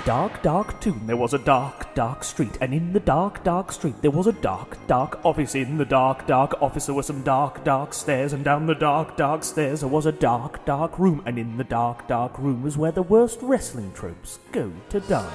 dark, dark tomb there was a dark, dark street, and in the dark, dark street there was a dark, dark office. In the dark, dark office there were some dark, dark stairs, and down the dark, dark stairs there was a dark, dark room, and in the dark, dark room was where the worst wrestling tropes go to die.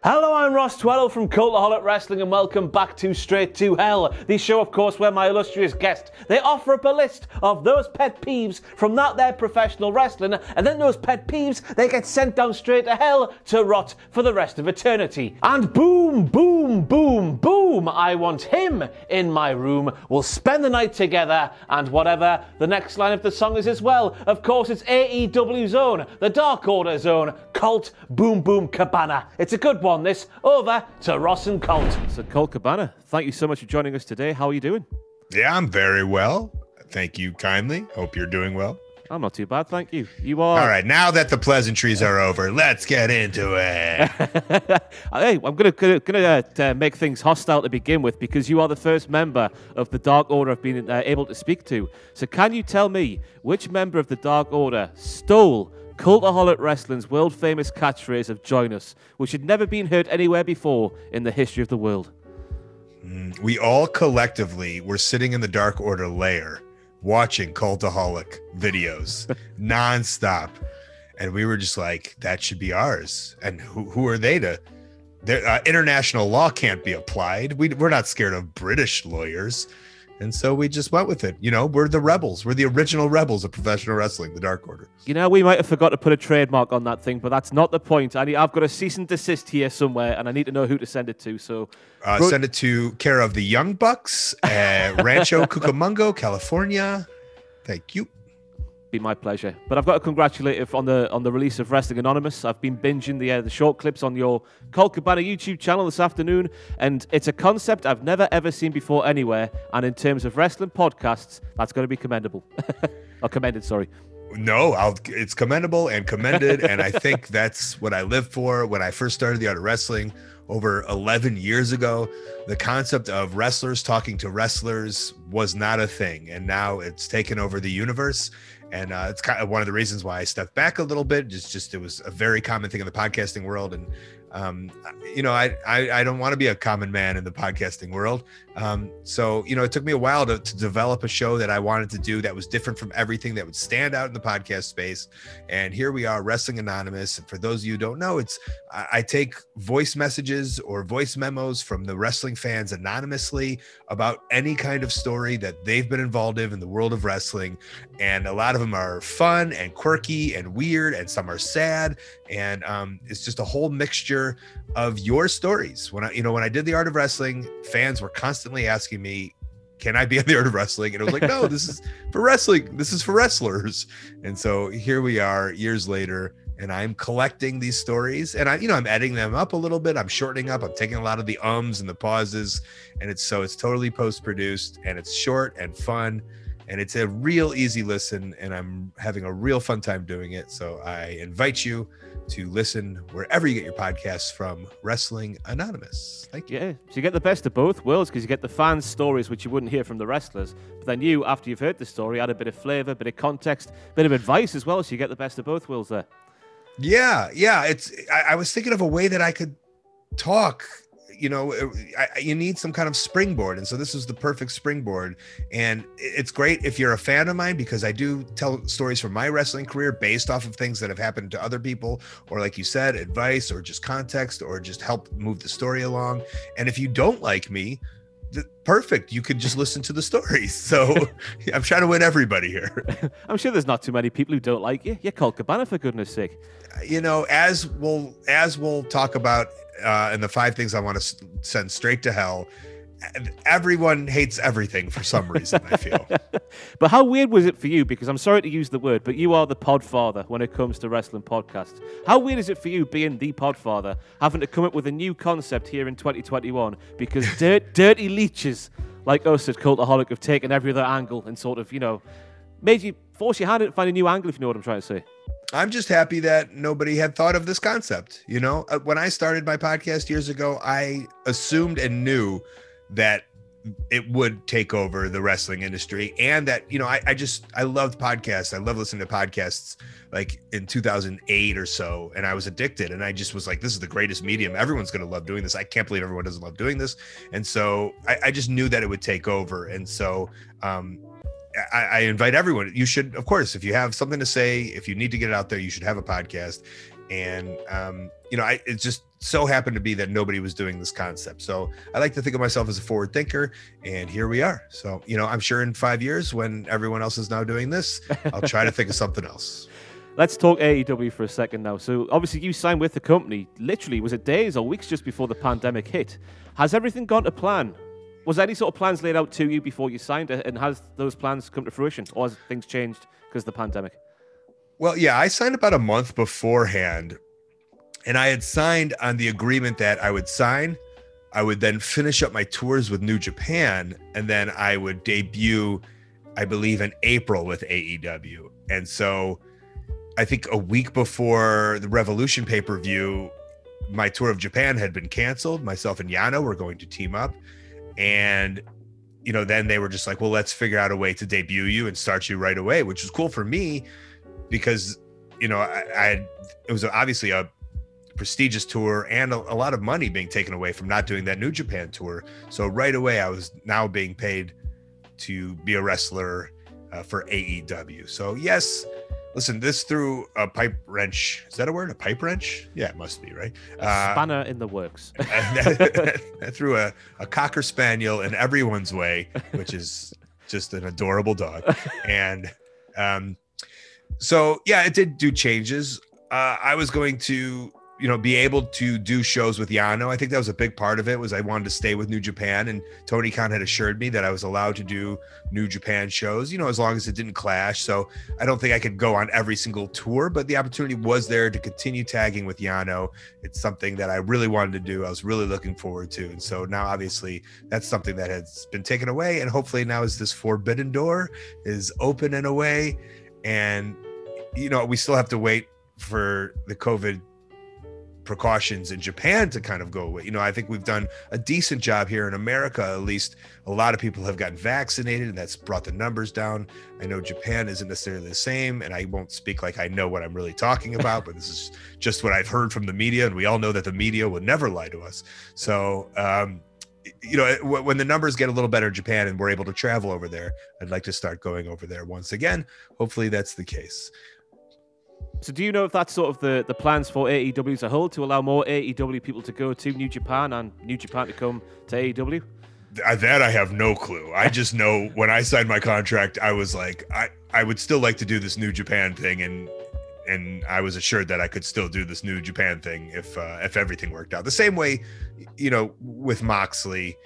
Hello, I'm Ross Tweddell from Cultaholic Wrestling, and welcome back to Straight to Hell, the show, of course, where my illustrious guest, they offer up a list of those pet peeves from that there professional wrestling, and then those pet peeves, they get sent down straight to hell to rot for the rest of eternity. And boom, boom, boom, boom, I want him in my room. We'll spend the night together, and whatever the next line of the song is as well. Of course, it's AEW Zone, the Dark Order Zone, Colt Boom Boom Cabana. It's a good one. This over to Ross and Colt. So Colt Cabana, thank you so much for joining us today. How are you doing? Yeah, I'm very well. Thank you kindly. Hope you're doing well. I'm not too bad, thank you. You are. All right, now that the pleasantries are over, let's get into it. Hey, I'm gonna make things hostile to begin with because you are the first member of the Dark Order I've been able to speak to. So can you tell me which member of the Dark Order stole Cultaholic Wrestling's world-famous catchphrase of "Join us," which had never been heard anywhere before in the history of the world? We all collectively were sitting in the Dark Order lair watching Cultaholic videos nonstop, and we were just like, that should be ours. And who are they to? International law can't be applied. We're not scared of British lawyers. And so we just went with it. You know, we're the rebels. We're the original rebels of professional wrestling, the Dark Order. You know, we might have forgot to put a trademark on that thing, but that's not the point. I've got a cease and desist here somewhere, and I need to know who to send it to. So send it to care of the Young Bucks at Rancho Cucamonga, California. Thank you. Be my pleasure. But I've got to congratulate you on the release of Wrestling Anonymous. I've been binging the short clips on your Colt Cabana YouTube channel this afternoon, and it's a concept I've never ever seen before anywhere. And in terms of wrestling podcasts, that's going to be commendable. Or commended, sorry. No, it's commendable and commended, and I think that's what I live for. When I first started the art of wrestling over 11 years ago, the concept of wrestlers talking to wrestlers was not a thing, and now it's taken over the universe. And it's kind of one of the reasons why I stepped back a little bit. Just it was a very common thing in the podcasting world. And, you know, I don't want to be a common man in the podcasting world. So, you know, it took me a while to develop a show that I wanted to do that was different from everything that would stand out in the podcast space. And here we are, Wrestling Anonymous. And for those of you who don't know, I take voice messages or voice memos from the wrestling fans anonymously about any kind of story that they've been involved in the world of wrestling. And a lot of them are fun and quirky and weird, and some are sad. And it's just a whole mixture of your stories. When I did the Art of Wrestling, fans were constantly asking me, can I be on the Art of Wrestling? And I was like, no, this is for wrestling. This is for wrestlers. And so here we are years later, and I'm collecting these stories, and I'm editing them up a little bit. I'm shortening up. I'm taking a lot of the ums and the pauses, and it's totally post-produced, and it's short and fun, and it's a real easy listen, and I'm having a real fun time doing it. So I invite you to listen wherever you get your podcasts from. Wrestling Anonymous. Thank you. Yeah, so you get the best of both worlds, because you get the fans' stories, which you wouldn't hear from the wrestlers. But then you, after you've heard the story, add a bit of flavor, a bit of context, a bit of advice as well. So you get the best of both worlds there. Yeah. I was thinking of a way that I could talk. You know, you need some kind of springboard. And so this is the perfect springboard. And it's great if you're a fan of mine, because I do tell stories from my wrestling career based off of things that have happened to other people, or like you said, advice, or just context, or just help move the story along. And if you don't like me, perfect. You could just listen to the stories. So I'm trying to win everybody here. I'm sure there's not too many people who don't like you. You're Colt Cabana, for goodness sake. You know, as we'll talk about and the 5 things I want to send straight to hell, everyone hates everything for some reason, I feel. But how weird was it for you? Because I'm sorry to use the word, but you are the podfather when it comes to wrestling podcasts. How weird is it for you, being the podfather, having to come up with a new concept here in 2021? Because dirty leeches like us at Cultaholic have taken every other angle and sort of, force your hand in to find a new angle, if you know what I'm trying to say. I'm just happy that nobody had thought of this concept. When I started my podcast years ago, I assumed and knew that it would take over the wrestling industry. And that, I loved podcasts. I love listening to podcasts like in 2008 or so. And I was addicted, and I just was like, this is the greatest medium. Everyone's going to love doing this. I can't believe everyone doesn't love doing this. And so I just knew that it would take over. And so I invite everyone. You should, of course, if you have something to say, if you need to get it out there, you should have a podcast. And, it just so happened to be that nobody was doing this concept. So I like to think of myself as a forward thinker, and here we are. So, I'm sure in 5 years when everyone else is now doing this, I'll try to think of something else. Let's talk AEW for a second now. So obviously you signed with the company, literally, was it days or weeks just before the pandemic hit? Has everything gone to plan? Was any sort of plans laid out to you before you signed it, and has those plans come to fruition, or has things changed because of the pandemic? Well, yeah, I signed about a month beforehand, and I had signed on the agreement that I would sign. I would then finish up my tours with New Japan, and then I would debut, I believe, in April with AEW. And so I think a week before the Revolution pay-per-view, my tour of Japan had been canceled. Myself and Yano were going to team up. And, then they were just like, well, let's figure out a way to debut you and start you right away, which was cool for me because, it was obviously a prestigious tour and a lot of money being taken away from not doing that New Japan tour. So right away, I was now being paid to be a wrestler for AEW. So yes, listen, this threw a pipe wrench. Is that a word? A pipe wrench? Yeah, it must be, right? A spanner in the works. that threw a Cocker Spaniel in everyone's way, which is just an adorable dog. And so, yeah, it did do changes. I was going to, be able to do shows with Yano. I think that was a big part of it, was I wanted to stay with New Japan, and Tony Khan had assured me that I was allowed to do New Japan shows, as long as it didn't clash. So I don't think I could go on every single tour, but the opportunity was there to continue tagging with Yano. It's something that I really wanted to do. I was really looking forward to. And so now obviously that's something that has been taken away. And hopefully now as this forbidden door is open in a way, and, we still have to wait for the COVID precautions in Japan to kind of go away. I think we've done a decent job here in America. At least a lot of people have gotten vaccinated, and that's brought the numbers down. I know Japan isn't necessarily the same, and I won't speak like I know what I'm really talking about, but this is just what I've heard from the media, and we all know that the media will never lie to us. So, when the numbers get a little better in Japan and we're able to travel over there, I'd like to start going over there once again. Hopefully that's the case. So do you know if that's sort of the plans for AEW as a whole, to allow more AEW people to go to New Japan and New Japan to come to AEW? That I have no clue. I just know when I signed my contract, I was like, I would still like to do this New Japan thing, and I was assured that I could still do this New Japan thing if everything worked out. The same way, with Moxley,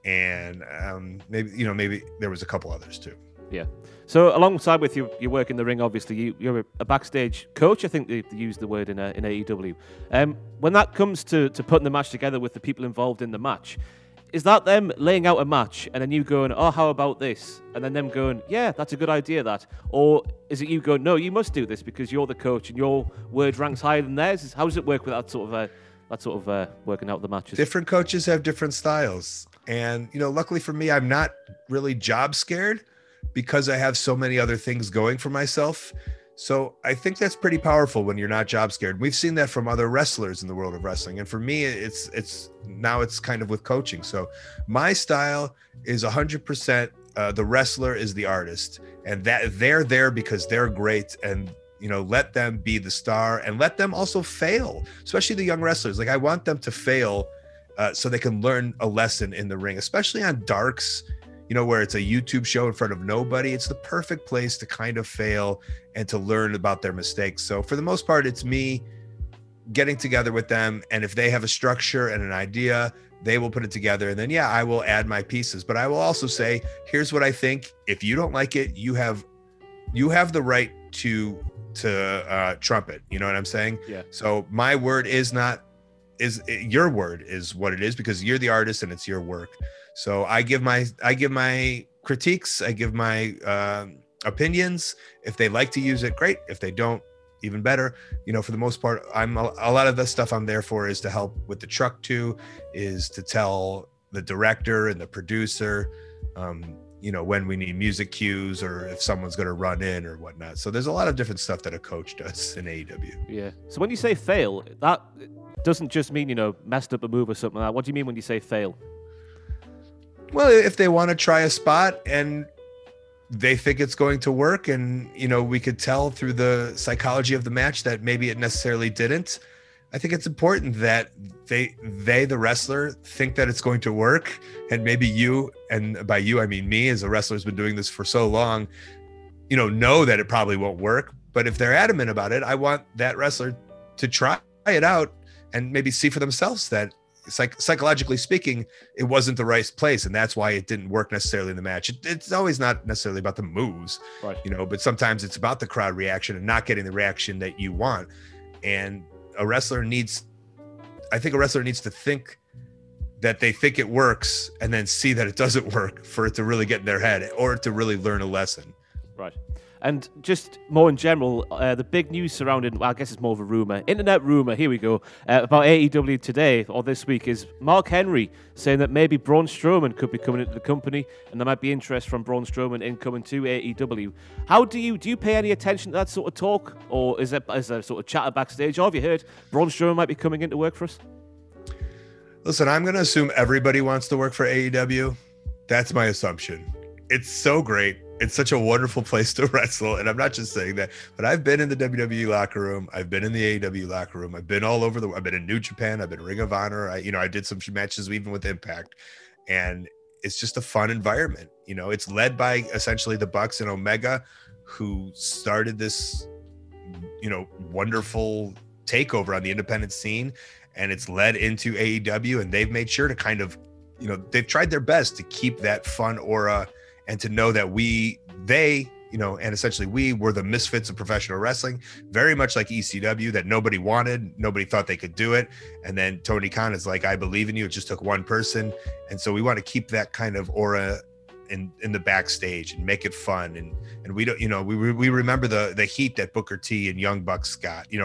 and maybe there was a couple others too. Yeah. So alongside with your work in the ring, obviously you're a backstage coach. I think they use the word in AEW. When that comes to putting the match together with the people involved in the match, is that them laying out a match and then you going, oh, how about this? And then them going, yeah, that's a good idea, that. Or is it you going, no, you must do this because you're the coach and your word ranks higher than theirs? How does it work with that sort of working out the matches? Different coaches have different styles. And, luckily for me, I'm not really job scared, because I have so many other things going for myself. So I think that's pretty powerful when you're not job scared. We've seen that from other wrestlers in the world of wrestling. And for me, it's kind of with coaching. So my style is 100%. The wrestler is the artist, and that they're there because they're great. And, let them be the star and let them also fail, especially the young wrestlers. Like I want them to fail so they can learn a lesson in the ring, especially on Darks, where it's a YouTube show in front of nobody. It's the perfect place to kind of fail and to learn about their mistakes. So for the most part, it's me getting together with them. And if they have a structure and an idea, they will put it together. And then, yeah, I will add my pieces, but I will also say, here's what I think. If you don't like it, you have the right to trump it. You know what I'm saying? Yeah. So my word is your word is what it is, because you're the artist and it's your work. So I give my critiques, I give my opinions. If they like to use it, great. If they don't, even better. For the most part, a lot of the stuff I'm there for is to help with the truck too, is to tell the director and the producer, when we need music cues or if someone's going to run in or whatnot. So there's a lot of different stuff that a coach does in AEW. Yeah. So when you say fail, that doesn't just mean, messed up a move or something like that. What do you mean when you say fail? Well, if they want to try a spot and they think it's going to work, and, we could tell through the psychology of the match that maybe it necessarily didn't. I think it's important that they, the wrestler, think that it's going to work. And maybe you, and by you, I mean me, as a wrestler who's been doing this for so long, know that it probably won't work. But if they're adamant about it, I want that wrestler to try it out and maybe see for themselves that psychologically speaking, it wasn't the right place. And that's why it didn't work necessarily in the match. It's always not necessarily about the moves, right? But sometimes it's about the crowd reaction and not getting the reaction that you want. And a wrestler needs to think that they think it works and then see that it doesn't work for it to really get in their head or to really learn a lesson. Right. And just more in general, the big news surrounding, well, I guess it's more of a rumor, internet rumor, here we go, about AEW today or this week is Mark Henry saying that maybe Braun Strowman could be coming into the company and there might be interest from Braun Strowman in coming to AEW. How do you pay any attention to that sort of talk, or is there sort of chatter backstage? Or have you heard Braun Strowman might be coming in to work for us? Listen, I'm going to assume everybody wants to work for AEW. That's my assumption. It's so great. It's such a wonderful place to wrestle. And I'm not just saying that, but I've been in the WWE locker room. I've been in the AEW locker room. I've been all over I've been in New Japan. I've been Ring of Honor. I did some matches even with Impact, and it's just a fun environment. It's led by essentially the Bucks and Omega, who started this, wonderful takeover on the independent scene. And it's led into AEW, and they've made sure to kind of, they've tried their best to keep that fun aura and to know that and essentially we were the misfits of professional wrestling, very much like ECW, that nobody wanted, nobody thought they could do it. And then Tony Khan is like, I believe in you. It just took one person. And so we want to keep that kind of aura in the backstage and make it fun. And we don't, we remember the heat that Booker T and Young Bucks got, we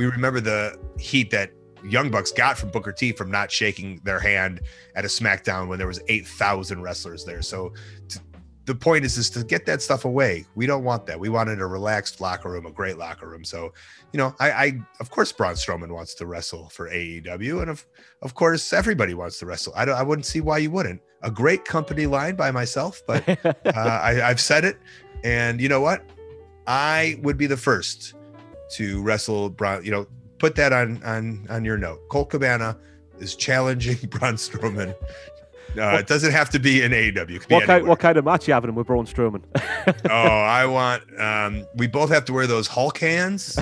remember the heat that Young Bucks got from Booker T from not shaking their hand at a SmackDown when there was 8,000 wrestlers there. So the point is to get that stuff away. We don't want that. We wanted a relaxed locker room, a great locker room. So, I of course, Braun Strowman wants to wrestle for AEW. And of course, everybody wants to wrestle. I wouldn't see why you wouldn't. A great company line by myself, but I've said it. And you know what? I would be the first to wrestle Braun, put that on your note. Colt Cabana is challenging Braun Strowman. It doesn't have to be in AEW. What kind of match are you having with Braun Strowman? I want. We both have to wear those Hulk hands,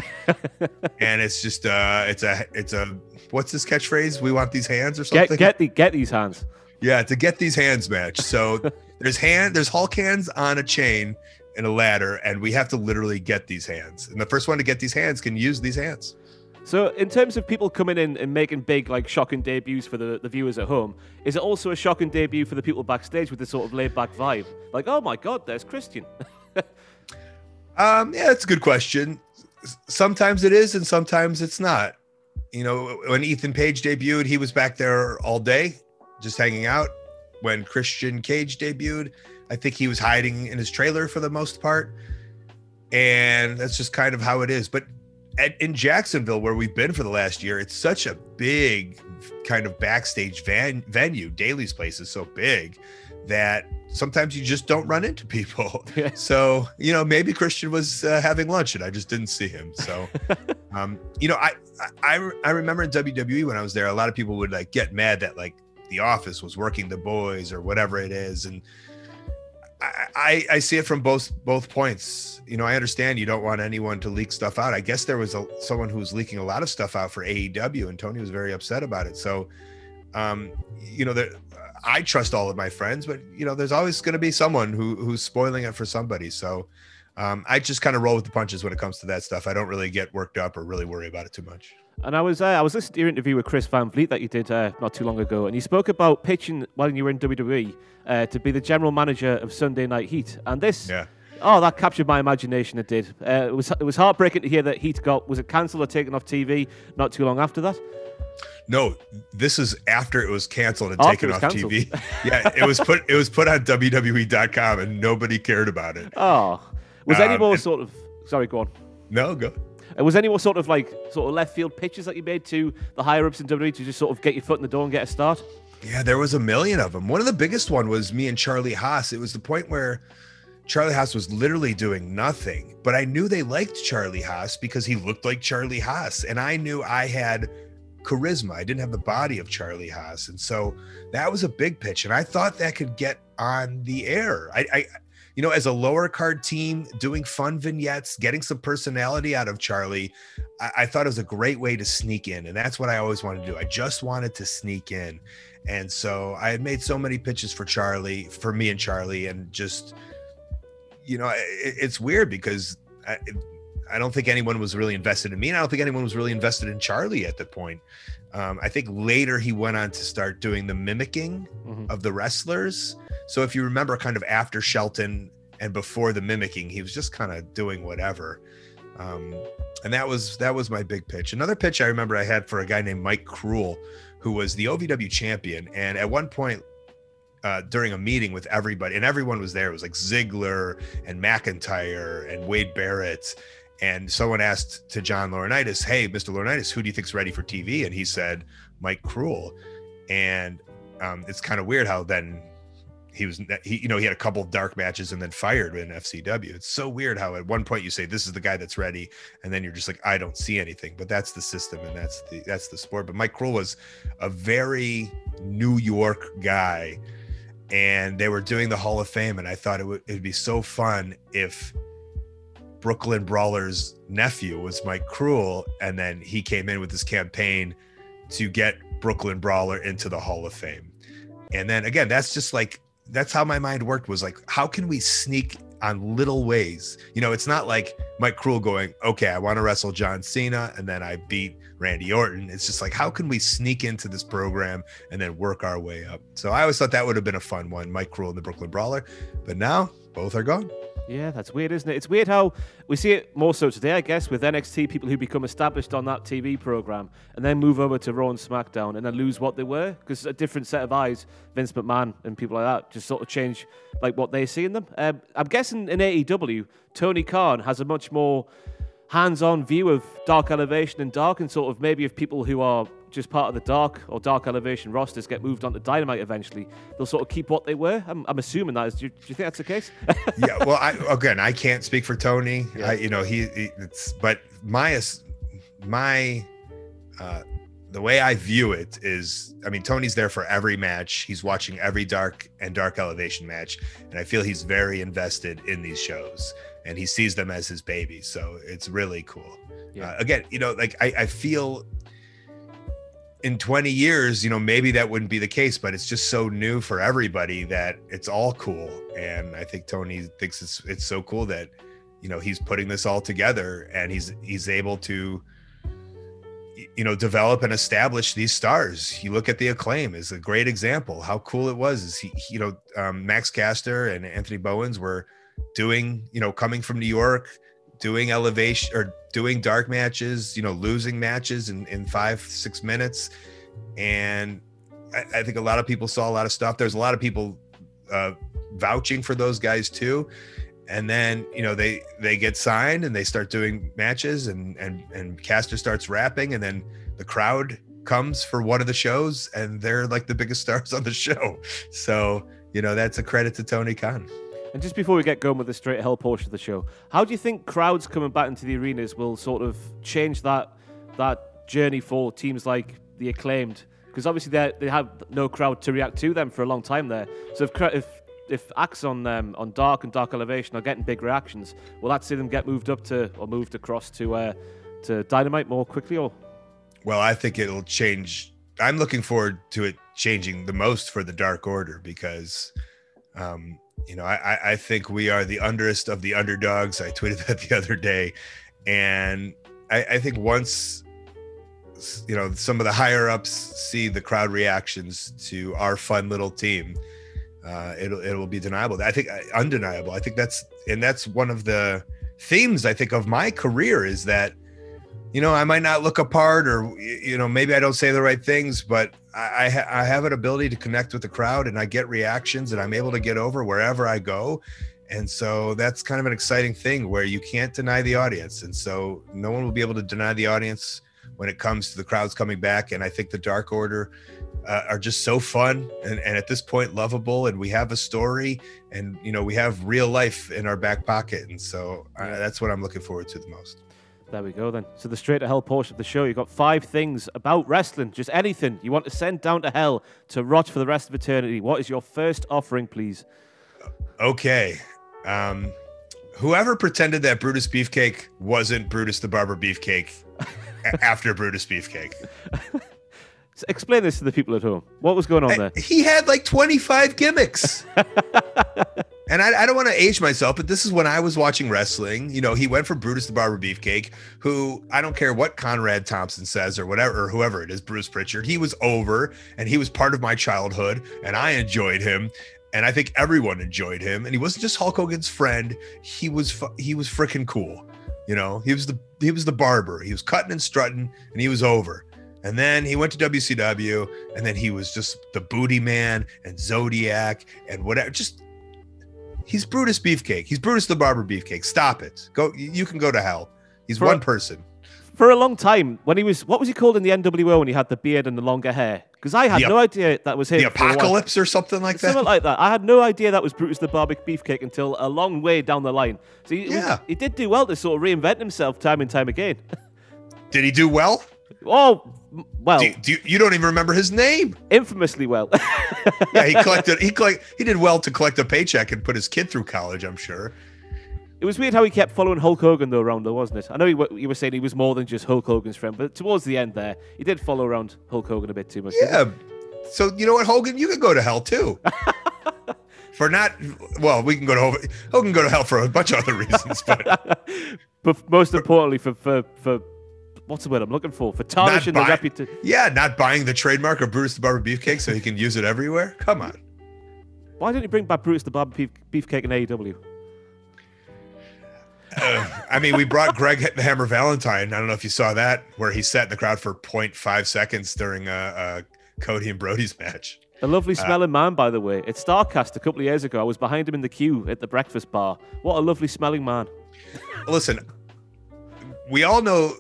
and it's just it's a what's this catchphrase? We want these hands or something. Get these hands. Yeah, to get these hands match. So there's Hulk hands on a chain and a ladder, and we have to literally get these hands. And the first one to get these hands can use these hands. So in terms of people coming in and making big, shocking debuts for the viewers at home, is it also a shocking debut for the people backstage with this sort of laid-back vibe? Like, oh my God, there's Christian. Yeah, that's a good question. Sometimes it is, and sometimes it's not. When Ethan Page debuted, he was back there all day, just hanging out. When Christian Cage debuted, I think he was hiding in his trailer for the most part. And that's just kind of how it is. But in Jacksonville, where we've been for the last year, it's such a big kind of backstage venue. Daly's place is so big that sometimes you just don't run into people. Yeah. So, maybe Christian was having lunch and I just didn't see him. So, I remember in WWE when I was there, a lot of people would get mad that The Office was working the boys or whatever it is. And I see it from both points. I understand you don't want anyone to leak stuff out. I guess there was someone who was leaking a lot of stuff out for AEW, and Tony was very upset about it. So, I trust all of my friends, but there's always going to be someone who's spoiling it for somebody. So, I just kind of roll with the punches when it comes to that stuff. I don't really get worked up or really worry about it too much. And I was listening to your interview with Chris Van Vliet that you did not too long ago, and you spoke about pitching when you were in WWE to be the general manager of Sunday Night Heat. And this Oh, that captured my imagination. It did. It was heartbreaking to hear that Heat was it cancelled or taken off TV not too long after that? No, this is after it was canceled and taken off TV. Yeah, it was put on WWE.com and nobody cared about it. Oh, was any more sort of? Sorry, go on. No, go. Was any more sort of left field pitches that you made to the higher ups in WWE to just sort of get your foot in the door and get a start? Yeah, there was a million of them. One of the biggest one was me and Charlie Haas. It was the point where Charlie Haas was literally doing nothing, but I knew they liked Charlie Haas because he looked like Charlie Haas, and I knew I had charisma. I didn't have the body of Charlie Haas, and so that was a big pitch, and I thought that could get on the air. I as a lower card team, doing fun vignettes, getting some personality out of Charlie, I thought it was a great way to sneak in, and that's what I always wanted to do. I just wanted to sneak in, and so I had made so many pitches for me and Charlie, and just, it's weird because I don't think anyone was really invested in me, and I don't think anyone was really invested in Charlie at the point. I think later he went on to start doing the mimicking of the wrestlers. So if you remember, kind of after Shelton and before the mimicking, he was just kind of doing whatever. And that was my big pitch. Another pitch I remember I had for a guy named Mike Cruel, who was the OVW champion. And at one point during a meeting with everybody, and everyone was there, it was like Ziggler and McIntyre and Wade Barrett. And someone asked to John Laurinaitis, "Hey, Mr. Laurinaitis, who do you think's ready for TV?" And he said, "Mike Cruel." And it's kind of weird how then he had a couple of dark matches and then fired in FCW. It's so weird how at one point you say this is the guy that's ready, and then you're just like, I don't see anything. But that's the system, and that's the sport. But Mike Cruel was a very New York guy, and they were doing the Hall of Fame, and I thought it'd be so fun if Brooklyn Brawler's nephew was Mike Cruel, and then he came in with this campaign to get Brooklyn Brawler into the Hall of Fame. And then again, that's how my mind worked, was like, how can we sneak on little ways? It's not like Mike Cruel going, okay, I want to wrestle John Cena and then I beat Randy Orton. It's just like, how can we sneak into this program and then work our way up? So I always thought that would have been a fun one, Mike Cruel and the Brooklyn Brawler. But now both are gone. Yeah, that's weird, isn't it? It's weird how we see it more so today, I guess, with NXT, people who become established on that TV program and then move over to Raw and SmackDown and then lose what they were, because a different set of eyes, Vince McMahon and people like that, just sort of change what they see in them. I'm guessing in AEW, Tony Khan has a much more hands-on view of Dark Elevation and Dark, and sort of maybe if people who are just part of the Dark or Dark Elevation rosters get moved on to Dynamite eventually, they'll sort of keep what they were. I'm assuming that is. Do you think that's the case? Yeah. Well, I can't speak for Tony. Yeah. But the way I view it is, Tony's there for every match. He's watching every Dark and Dark Elevation match, and I feel he's very invested in these shows, and he sees them as his babies. So it's really cool. Yeah. I feel in 20 years, maybe that wouldn't be the case, but it's just so new for everybody that it's all cool. And I think Tony thinks it's so cool that, he's putting this all together, and he's able to, develop and establish these stars. You look at the Acclaim is a great example. How cool it was is Max Caster and Anthony Bowens were doing, coming from New York, doing elevation or doing dark matches, losing matches in 5-6 minutes. And I think a lot of people saw a lot of stuff. There's a lot of people vouching for those guys too. And then, they get signed and they start doing matches, and Caster starts rapping, and then the crowd comes for one of the shows, and they're like the biggest stars on the show. So, that's a credit to Tony Khan. And just before we get going with the straight hell portion of the show, how do you think crowds coming back into the arenas will sort of change that journey for teams like the Acclaimed? Because obviously they have no crowd to react to them for a long time there. So if acts on Dark and Dark Elevation are getting big reactions, will that see them get moved across to Dynamite more quickly? Or? Well, I think it'll change. I'm looking forward to it changing the most for the Dark Order, because I think we are the underest of the underdogs. I tweeted that the other day. And I think once, some of the higher ups see the crowd reactions to our fun little team, it will be deniable. I think undeniable. I think that's one of the themes I think of my career is that, you know, I might not look apart, or, you know, maybe I don't say the right things, but I have an ability to connect with the crowd, and I get reactions, and I'm able to get over wherever I go. And so that's kind of an exciting thing where you can't deny the audience. And so no one will be able to deny the audience when it comes to the crowds coming back. And I think the Dark Order are just so fun and at this point lovable, and we have a story, and, you know, we have real life in our back pocket. And so that's what I'm looking forward to the most. There we go then. So the straight to hell portion of the show, you've got 5 things about wrestling, just anything you want to send down to hell to rot for the rest of eternity. What is your first offering, please? Okay. Whoever pretended that Brutus Beefcake wasn't Brutus the Barber Beefcake after Brutus Beefcake. So explain this to the people at home. What was going on there? He had like 25 gimmicks. And I don't want to age myself, but this is when I was watching wrestling. You know, he went for Brutus the Barber Beefcake, who, I don't care what Conrad Thompson says or whatever, or whoever it is, Bruce Pritchard, he was over, and he was part of my childhood, and I enjoyed him. And I think everyone enjoyed him. And he wasn't just Hulk Hogan's friend. He was freaking cool. You know, he was the barber. He was cutting and strutting, and he was over. And then he went to WCW, and then he was just the Booty Man and Zodiac and whatever. Just, he's Brutus Beefcake. He's Brutus the Barber Beefcake. Stop it. Go. You can go to hell. He's one person. For a long time, when he was, what was he called in the NWO when he had the beard and the longer hair? Because I had no idea that was him. The Apocalypse or something like that? Something like that. I had no idea that was Brutus the Barber Beefcake until a long way down the line. So he did do well to sort of reinvent himself time and time again. Did he do well? Oh, well. You don't even remember his name. Infamously well. Yeah, he did well to collect a paycheck and put his kid through college, I'm sure. It was weird how he kept following Hulk Hogan, though, around, though, wasn't it? I know you were saying he was more than just Hulk Hogan's friend, but towards the end there, he did follow around Hulk Hogan a bit too much. Yeah. So, you know what, Hogan? You could go to hell, too. For not... Well, we can go to... Hogan go to hell for a bunch of other reasons, but... But most importantly, for what's the word I'm looking for? For tarnishing the reputation. Yeah, not buying the trademark of Brutus the Barber Beefcake so he can use it everywhere? Come on. Why didn't you bring back Brutus the Barber Beefcake in AEW? I mean, we brought Greg the Hammer Valentine. I don't know if you saw that, where he sat in the crowd for 0.5 seconds during a Cody and Brody's match. A lovely smelling man, by the way. At StarCast a couple of years ago, I was behind him in the queue at the breakfast bar. What a lovely smelling man. Listen, we all know,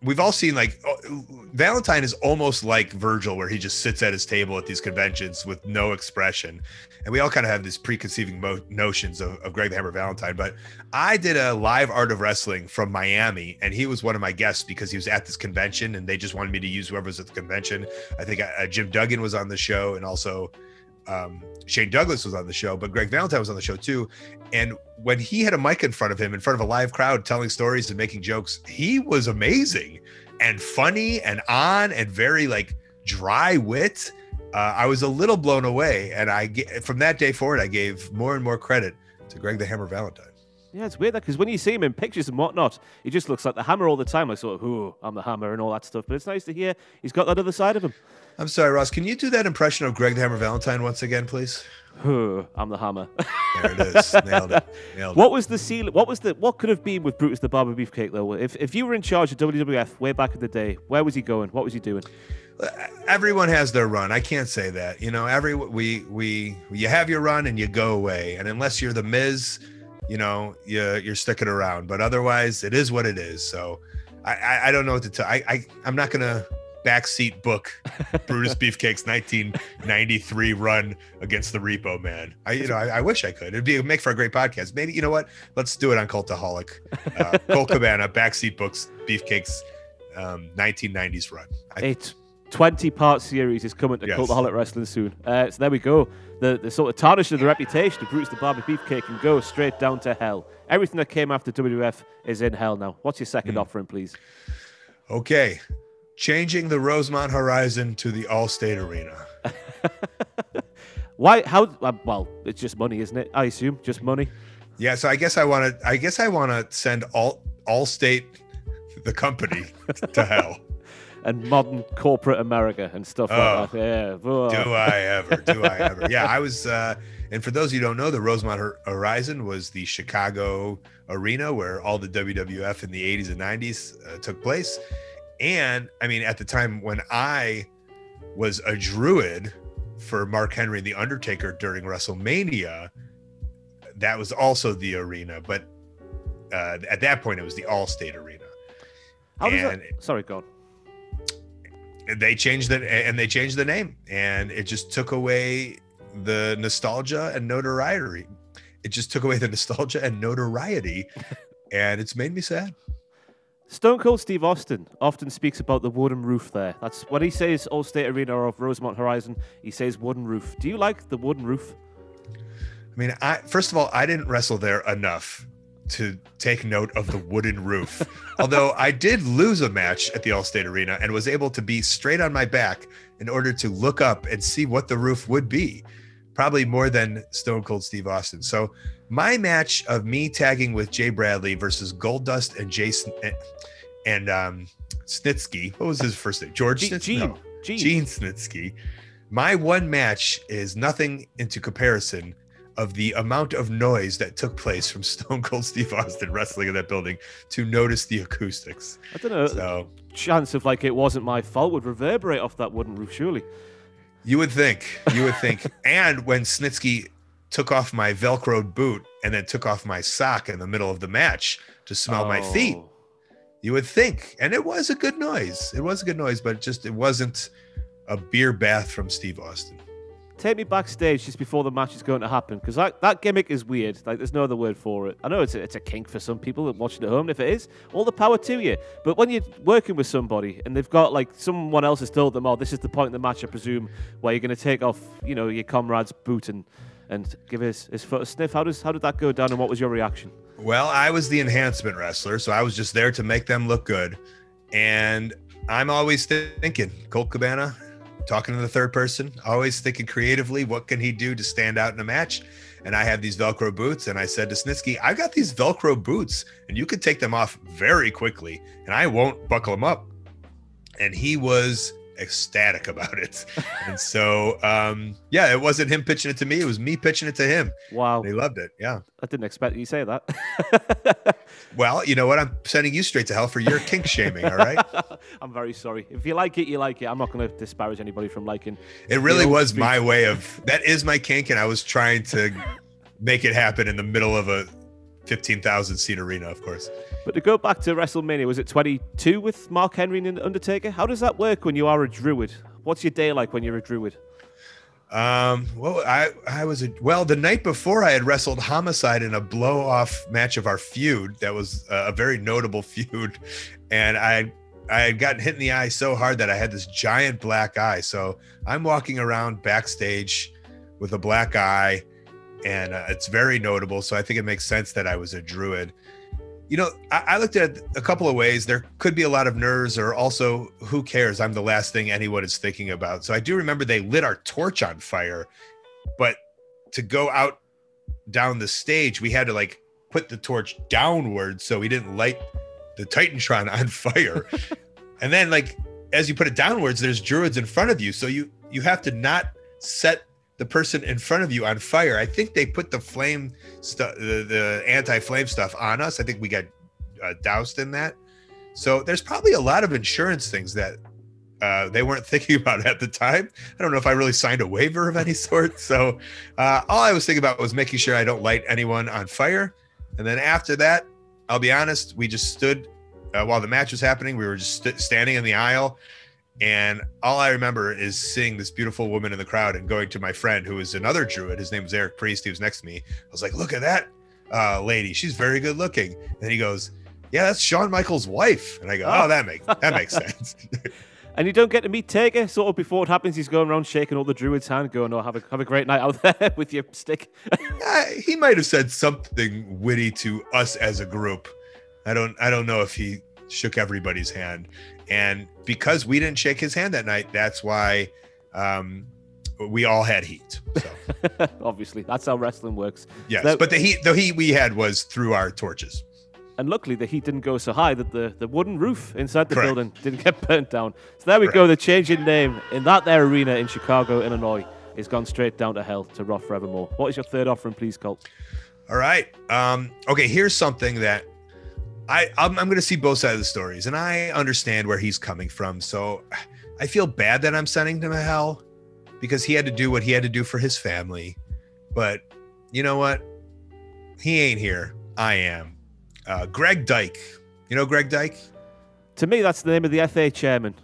we've all seen, like, Valentine is almost like Virgil, where he just sits at his table at these conventions with no expression. And we all kind of have these preconceiving notions of Greg the Hammer Valentine. But I did a live Art of Wrestling from Miami, and he was one of my guests because he was at this convention, and they just wanted me to use whoever was at the convention. I think Jim Duggan was on the show, and also Shane Douglas was on the show, but Greg Valentine was on the show too. And when he had a mic in front of him, in front of a live crowd, telling stories and making jokes, he was amazing and funny and on and very like dry wit. I was a little blown away, and from that day forward, I gave more and more credit to Greg the Hammer Valentine. Yeah, it's weird because when you see him in pictures and whatnot, he just looks like the Hammer all the time, like sort of, "Ooh, I'm the Hammer" and all that stuff. But it's nice to hear he's got that other side of him. I'm sorry, Ross. Can you do that impression of Greg the Hammer Valentine once again, please? I'm the Hammer. There it is. Nailed it. What was the seal? What could have been with Brutus the Barber Beefcake though? If you were in charge of WWF way back in the day, where was he going? What was he doing? Everyone has their run. I can't say that. You know, you have your run and you go away. And unless you're the Miz, you know, you're sticking around. But otherwise, it is what it is. So I don't know what to tell. I'm not gonna backseat book Brutus Beefcake's 1993 run against the Repo Man. I wish I could. It'd make for a great podcast. Maybe, you know what? Let's do it on Cultaholic. Colt Cabana backseat books Beefcake's 1990s run. 20-part series is coming to Cultaholic Wrestling soon. So there we go. The sort of tarnishing of the reputation of Brutus the Barber Beefcake can go straight down to hell. Everything that came after WWF is in hell now. What's your second offering, please? Okay. Changing the Rosemont Horizon to the Allstate Arena. Why? How? Well, it's just money, isn't it? I assume just money. Yeah. So I guess I want to send Allstate, the company, to hell. and modern corporate America and stuff like that. Yeah. Do I ever? Yeah, I was. And for those of you who don't know, the Rosemont Horizon was the Chicago arena where all the WWF in the 80s and 90s took place. And I mean, at the time when I was a Druid for Mark Henry and The Undertaker during WrestleMania, that was also the arena. But at that point, it was the Allstate Arena. Sorry, go on. They changed it, and they changed the name, and it just took away the nostalgia and notoriety. And it's made me sad. Stone Cold Steve Austin often speaks about the wooden roof there. That's when he says Allstate Arena or Rosemont Horizon, he says wooden roof. Do you like the wooden roof? I mean, first of all, I didn't wrestle there enough to take note of the wooden roof. Although I did lose a match at the Allstate Arena and was able to be straight on my back in order to look up and see what the roof would be. Probably more than Stone Cold Steve Austin. So my match of me tagging with Jay Bradley versus Goldust and Jason and Snitsky. What was his first name? George Snitsky? No, Gene Snitsky. My one match is nothing into comparison of the amount of noise that took place from Stone Cold Steve Austin wrestling in that building to notice the acoustics. I don't know. So, chance of like it wasn't my fault would reverberate off that wooden roof, surely. You would think. And when Snitsky took off my Velcro boot and then took off my sock in the middle of the match to smell my feet, you would think. And it was a good noise. But it wasn't a beer bath from Steve Austin. Take me backstage just before the match is going to happen, because that gimmick is weird. Like, there's no other word for it. I know it's a kink for some people that watch it at home. And if it is, all the power to you. But when you're working with somebody and they've got like someone else has told them, this is the point in the match, I presume, where you're going to take off, your comrade's boot and give his foot a sniff. How did that go down, and what was your reaction? Well, I was the enhancement wrestler, so I was just there to make them look good. And I'm always thinking, Colt Cabana, talking to the third person, always thinking creatively, what can he do to stand out in a match? And I have these Velcro boots, and I said to Snitsky, I've got these Velcro boots, and you could take them off very quickly, and I won't buckle them up. And he was ecstatic about it. And so, it wasn't him pitching it to me. It was me pitching it to him. Wow. And he loved it. Yeah. I didn't expect you to say that. Well, you know what? I'm sending you straight to hell for your kink shaming. All right. I'm very sorry. If you like it, you like it. I'm not going to disparage anybody from liking. It really was my way of, that is my kink. And I was trying to make it happen in the middle of a 15,000 seat arena, of course. But to go back to WrestleMania, was it 22 with Mark Henry and The Undertaker? How does that work when you are a Druid? What's your day like when you're a Druid? Well, I was the night before I had wrestled Homicide in a blow-off match of our feud. That was a very notable feud, and I had gotten hit in the eye so hard that I had this giant black eye. So I'm walking around backstage with a black eye, and it's very notable. So I think it makes sense that I was a Druid. I looked at it a couple of ways. There could be a lot of nerves, or also, who cares? I'm the last thing anyone is thinking about. So I do remember they lit our torch on fire, but to go out down the stage, we had to like put the torch downward so we didn't light the Titantron on fire. And then like, as you put it downwards, there's Druids in front of you. So you have to not set the person in front of you on fire. I think they put the flame stuff, the anti-flame stuff on us. I think we got doused in that. So there's probably a lot of insurance things that they weren't thinking about at the time. I don't know if I really signed a waiver of any sort. So all I was thinking about was making sure I don't light anyone on fire. And then after that, I'll be honest, we just stood while the match was happening. We were just standing in the aisle. And all I remember is seeing this beautiful woman in the crowd and going to my friend who was another Druid. His name was Eric Priest. He was next to me. I was like, look at that lady. She's very good looking. And he goes, yeah, that's Shawn Michaels' wife. And I go, oh, that makes sense. And you don't get to meet Taker sort of before it happens. He's going around shaking all the Druids' hand, going, have a great night out there with your stick. He might have said something witty to us as a group. I don't know if he shook everybody's hand. And because we didn't shake his hand that night, that's why we all had heat. So. Obviously, that's how wrestling works. Yes, but the heat we had was through our torches. And luckily, the heat didn't go so high that the wooden roof inside the Correct. building didn't get burnt down. So there we go. The change in name in that there arena in Chicago, Illinois, is gone straight down to hell to rot forevermore. What is your third offering, please, Colt? All right. Okay, here's something that I'm going to see both sides of the stories, and I understand where he's coming from. So I feel bad that I'm sending him to hell because he had to do what he had to do for his family. But you know what? He ain't here. I am. Greg Dyke. You know Greg Dyke? To me, that's the name of the FA chairman.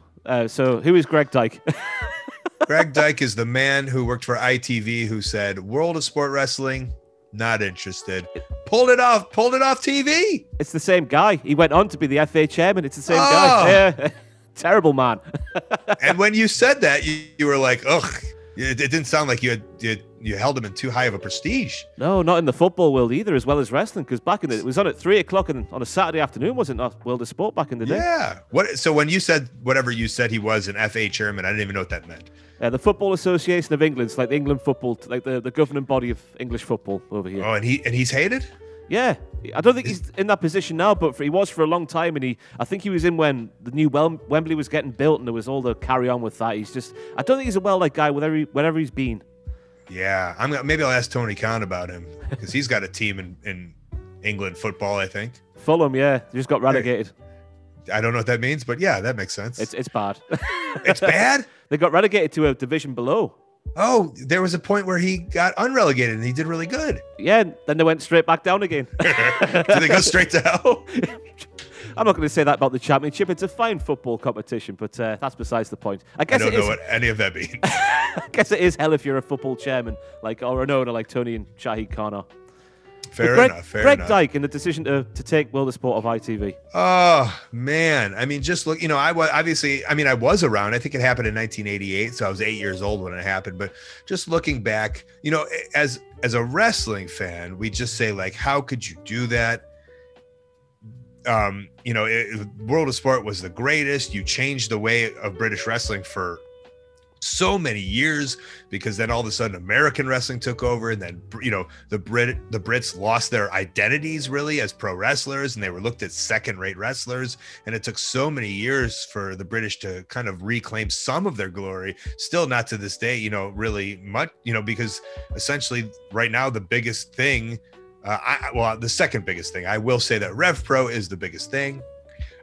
So who is Greg Dyke? Greg Dyke is the man who worked for ITV who said, World of Sport Wrestling, not interested. Pulled it off TV. It's the same guy. He went on to be the FA chairman. It's the same guy. Yeah. Terrible man. And when you said that, you were like, ugh. It didn't sound like you held him in too high of a prestige. No, not in the football world either, as well as wrestling. Because back in it was on at 3:00 on a Saturday afternoon, was it not? World of Sport back in the day. Yeah. So when you said whatever you said, he was an FA chairman. I didn't even know what that meant. The Football Association of England, it's like the England football, like the governing body of English football over here. Oh, and he's hated? Yeah, I don't think he's in that position now, but he was for a long time, and I think he was in when the new Wembley was getting built, and there was all the carry on with that. I don't think he's a well-liked guy wherever he's been. Yeah, maybe I'll ask Tony Khan about him because he's got a team in England football, I think. Fulham, yeah, they just got relegated. I don't know what that means, but yeah, that makes sense. It's bad. It's bad? They got relegated to a division below. Oh, there was a point where he got unrelegated and he did really good. Yeah, then they went straight back down again. Did they go straight to hell? I'm not going to say that about the championship. It's a fine football competition, but that's besides the point. I guess I don't know what any of that means. I guess it is hell if you're a football chairman, or an owner like Tony and Shahid Khan are. Fair enough. Greg Dyke in the decision to take World of Sport off ITV. Oh man, I mean, just look. I was around. I think it happened in 1988, so I was 8 years old when it happened. But just looking back, as a wrestling fan, we just say like, how could you do that? World of Sport was the greatest. You changed the way of British wrestling for so many years because then all of a sudden American wrestling took over, and then the Brits lost their identities really as pro wrestlers, and they were looked at second-rate wrestlers, and it took so many years for the British to kind of reclaim some of their glory. Still not to this day, really much, because essentially right now the biggest thing, the second biggest thing, I will say that Rev Pro is the biggest thing,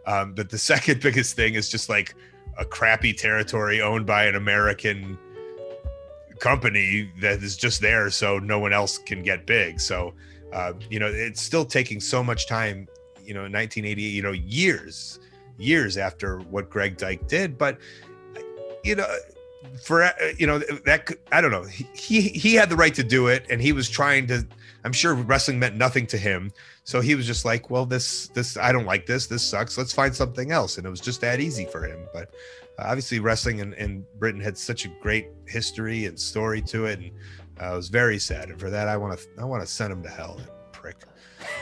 but the second biggest thing is just like a crappy territory owned by an American company that is just there so no one else can get big. So, it's still taking so much time, in 1988, years after what Greg Dyke did. But, that, I don't know, he had the right to do it, and he was trying to, I'm sure wrestling meant nothing to him. So he was just like, well, this, I don't like this sucks. Let's find something else. And it was just that easy for him. But obviously wrestling in Britain had such a great history and story to it. And I was very sad. And for that, I want to send him to hell, that prick.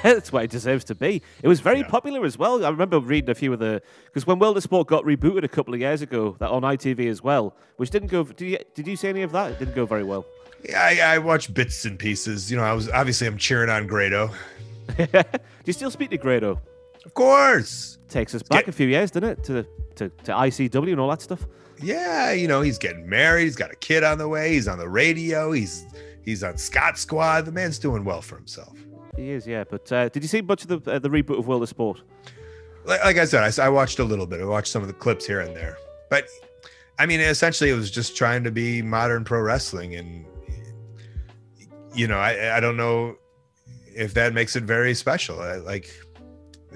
That's what it deserves to be. It was very popular as well. I remember reading a few of because when World of Sport got rebooted a couple of years ago, that on ITV as well, which didn't go, did you see any of that? It didn't go very well. Yeah, I watched bits and pieces. I'm cheering on Grado. Do you still speak to Grado? Of course. Takes us back a few years, doesn't it? To ICW and all that stuff. Yeah, he's getting married. He's got a kid on the way. He's on the radio. He's on Scott Squad. The man's doing well for himself. He is, yeah. But did you see much of the reboot of World of Sport? Like I said, I watched a little bit. I watched some of the clips here and there. But, I mean, essentially it was just trying to be modern pro wrestling. And, I don't know if that makes it very special.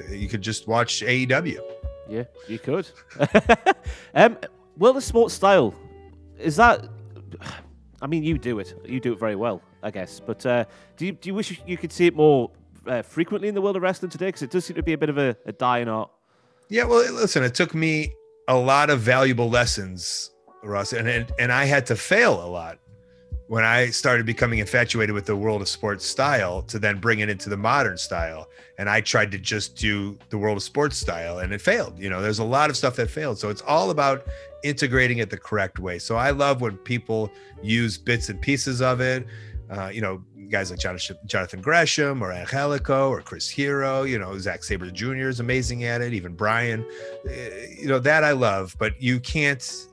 You could just watch AEW. Yeah, you could. World of Sport style, is that... I mean, you do it. You do it very well, I guess. But do you wish you could see it more frequently in the world of wrestling today? Because it does seem to be a bit of a dying art. Yeah, well, listen, it took me a lot of valuable lessons, Ross, and I had to fail a lot when I started becoming infatuated with the World of Sports style to then bring it into the modern style. And I tried to just do the World of Sports style, and it failed. There's a lot of stuff that failed. So it's all about integrating it the correct way. So I love when people use bits and pieces of it. Guys like Jonathan Gresham or Angelico or Chris Hero, Zack Sabre Jr. is amazing at it. Even Brian, that I love, but you can't,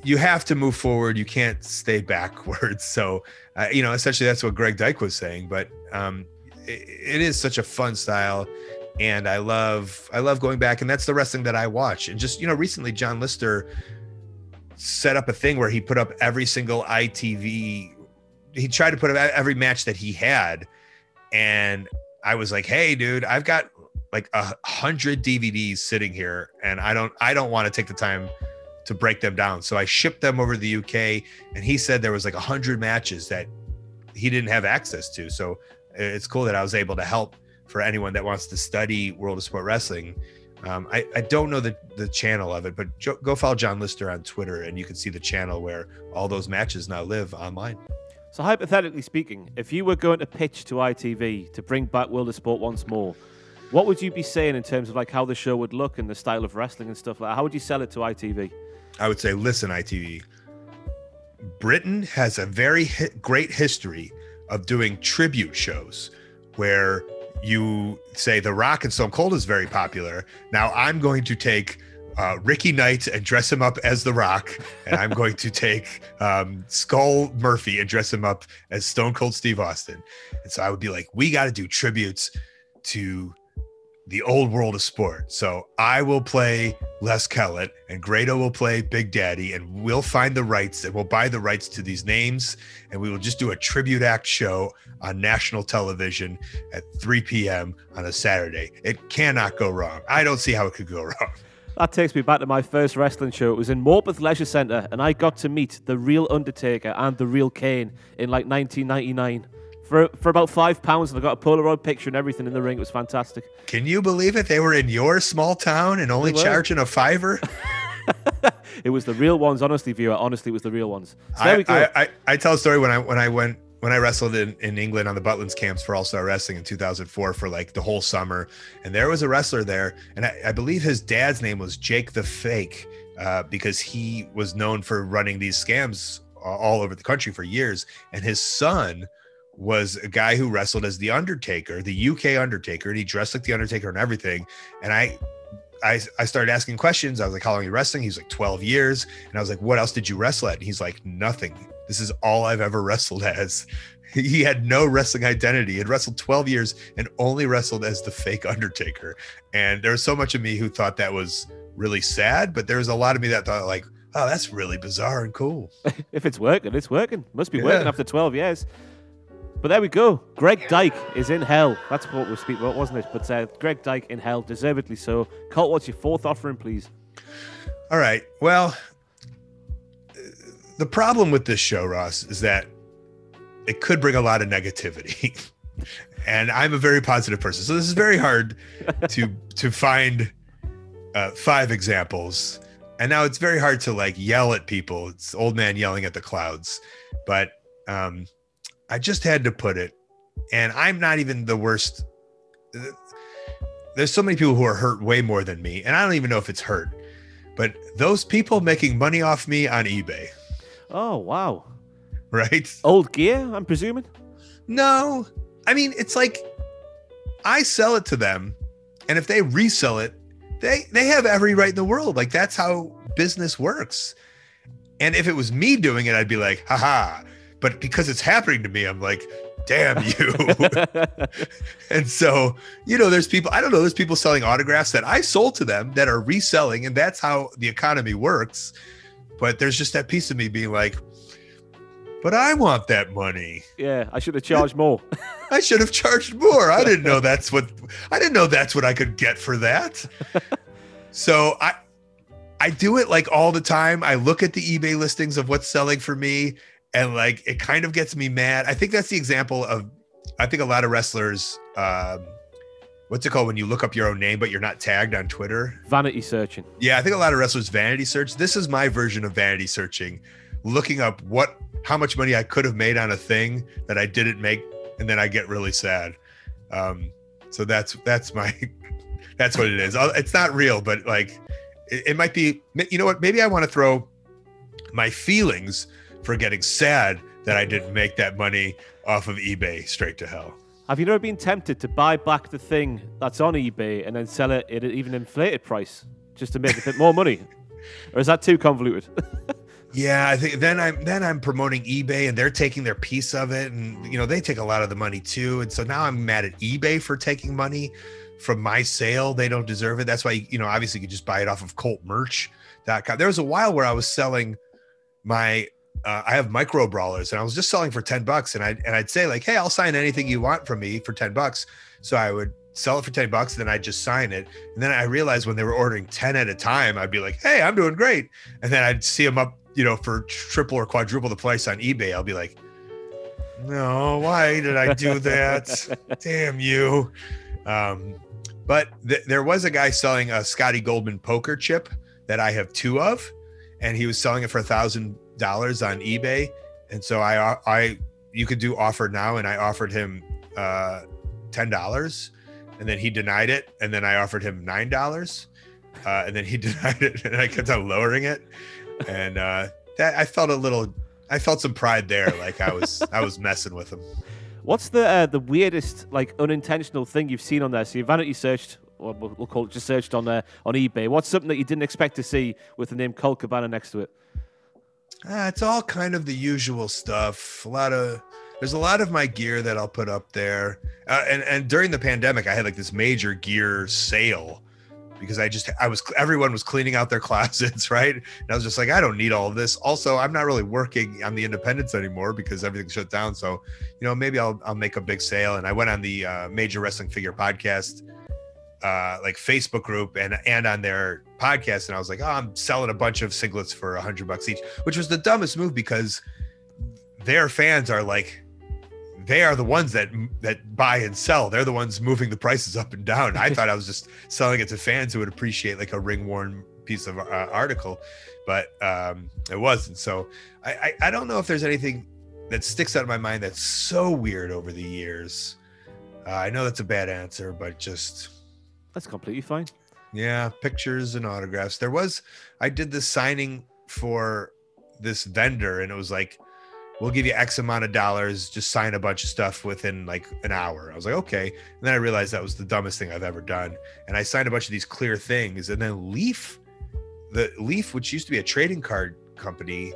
you have to move forward. You can't stay backwards. So, essentially that's what Greg Dyke was saying, but it is such a fun style. And I love going back, and that's the wrestling that I watch. And just, recently John Lister set up a thing where he put up every single ITV. He tried to put up every match that he had. And I was like, hey dude, I've got like 100 DVDs sitting here, and I don't want to take the time to break them down. So I shipped them over to the UK, and he said there was like 100 matches that he didn't have access to. So it's cool that I was able to help for anyone that wants to study World of Sport Wrestling. I don't know the channel of it, but go follow John Lister on Twitter, and you can see the channel where all those matches now live online. So hypothetically speaking, if you were going to pitch to ITV to bring back World of Sport once more, what would you be saying in terms of like how the show would look and the style of wrestling and stuff like that? How would you sell it to ITV? I would say, listen, ITV, Britain has a very great history of doing tribute shows where you say The Rock and Stone Cold is very popular. Now I'm going to take Ricky Knight and dress him up as The Rock, and I'm going to take Skull Murphy and dress him up as Stone Cold Steve Austin. And so I would be like, we got to do tributes to the old World of Sport. So I will play Les Kellett, and Grado will play Big Daddy, and we'll find the rights, and we'll buy the rights to these names, and we will just do a tribute act show on national television at 3 p.m. on a Saturday. It cannot go wrong. I don't see how it could go wrong. That takes me back to my first wrestling show. It was in Morpeth Leisure Centre, and I got to meet the real Undertaker and the real Kane in like 1999. For about £5, and I got a Polaroid picture and everything in the ring. It was fantastic. Can you believe it? They were in your small town and only charging a $5. It was the real ones, honestly, viewer. Honestly, it was the real ones. So there we go. I tell a story when I wrestled in England on the Butlins camps for All-Star Wrestling in 2004 for like the whole summer, and there was a wrestler there, and I believe his dad's name was Jake the Fake, because he was known for running these scams all over the country for years, and his son was a guy who wrestled as the Undertaker, the UK Undertaker, and he dressed like the Undertaker and everything. And I started asking questions. I was like, how long are you wrestling? He was like 12 years. And I was like, what else did you wrestle at? And he's like, nothing. This is all I've ever wrestled as. He had no wrestling identity. He had wrestled 12 years and only wrestled as the fake Undertaker. And there was so much of me who thought that was really sad, but there was a lot of me that thought like, oh, that's really bizarre and cool. If it's working, it's working. Must be working after 12 years. But there we go. Greg Dyke is in hell. That's what we're speaking about, wasn't it? But Greg Dyke in hell, deservedly so. Colt, what's your fourth offering, please? All right. Well, the problem with this show, Ross, is that it could bring a lot of negativity. And I'm a very positive person. So this is very hard to find 5 examples. And now it's very hard to like yell at people. It's old man yelling at the clouds. But I just had to put it, and I'm not even the worst. There's so many people who are hurt way more than me, and I don't even know if it's hurt, but those people making money off me on eBay. Oh, wow. Right? Old gear, I'm presuming? No. I mean, it's like I sell it to them, and if they resell it, they have every right in the world. Like, that's how business works. And if it was me doing it, I'd be like, haha. But because it's happening to me, I'm like, damn you. And so, there's people, I don't know, there's people selling autographs that I sold to them that are reselling, and that's how the economy works. But there's just that piece of me being like, but I want that money. Yeah, I should have charged more. I should have charged more. I didn't know that's what I could get for that. So I do it like all the time. I look at the eBay listings of what's selling for me, and like, it kind of gets me mad. I think that's the example of, I think a lot of wrestlers, what's it called when you look up your own name, but you're not tagged on Twitter? Vanity searching. Yeah. I think a lot of wrestlers vanity search. This is my version of vanity searching, looking up how much money I could have made on a thing that I didn't make. And then I get really sad. So that's what it is. It's not real, but like, it might be, you know what? Maybe I want to throw my feelings for getting sad that I didn't make that money off of eBay straight to hell. Have you never been tempted to buy back the thing that's on eBay and then sell it at an even inflated price just to make a bit more money? Or is that too convoluted? Yeah, I think then I'm promoting eBay and they're taking their piece of it, and they take a lot of the money too. And so now I'm mad at eBay for taking money from my sale. They don't deserve it. That's why obviously you could just buy it off of coltmerch.com. There was a while where I was selling my I have micro brawlers and I was just selling for $10, and I'd say like, hey, I'll sign anything you want from me for $10. So I would sell it for $10 and then I'd just sign it. And then I realized when they were ordering 10 at a time, I'd be like, hey, I'm doing great. And then I'd see them up, for triple or quadruple the price on eBay. I'll be like, no, why did I do that? Damn you. But there was a guy selling a Scotty Goldman poker chip that I have 2 of, and he was selling it for $1,000 on eBay. And so you could do offer now, and I offered him $10, and then he denied it, and then I offered him $9, and then he denied it, and I kept on lowering it, and that I felt some pride there, like I was messing with him. What's the weirdest, like, unintentional thing you've seen on there? So you've vanity searched, or we'll call it just searched on eBay. What's something that you didn't expect to see with the name Colt Cabana next to it? It's all kind of the usual stuff. There's a lot of my gear that I'll put up there. And during the pandemic, I had like this major gear sale because everyone was cleaning out their closets, right? And I was just like, I don't need all of this. Also, I'm not really working on the independents anymore because everything's shut down. So, maybe I'll make a big sale. And I went on the Major Wrestling Figure Podcast like Facebook group and on their podcast, and I was like, oh, I'm selling a bunch of singlets for $100 each, which was the dumbest move because their fans are like, they are the ones that buy and sell. They're the ones moving the prices up and down. I thought I was just selling it to fans who would appreciate like a ring-worn piece of article, but it wasn't. So I don't know if there's anything that sticks out of my mind that's so weird over the years. I know that's a bad answer, but that's completely fine. Yeah, pictures and autographs. I did this signing for this vendor, and it was like, we'll give you X amount of dollars, just sign a bunch of stuff within like an hour. I was like, okay. And then I realized that was the dumbest thing I've ever done. And I signed a bunch of these clear things. And then Leaf, which used to be a trading card company,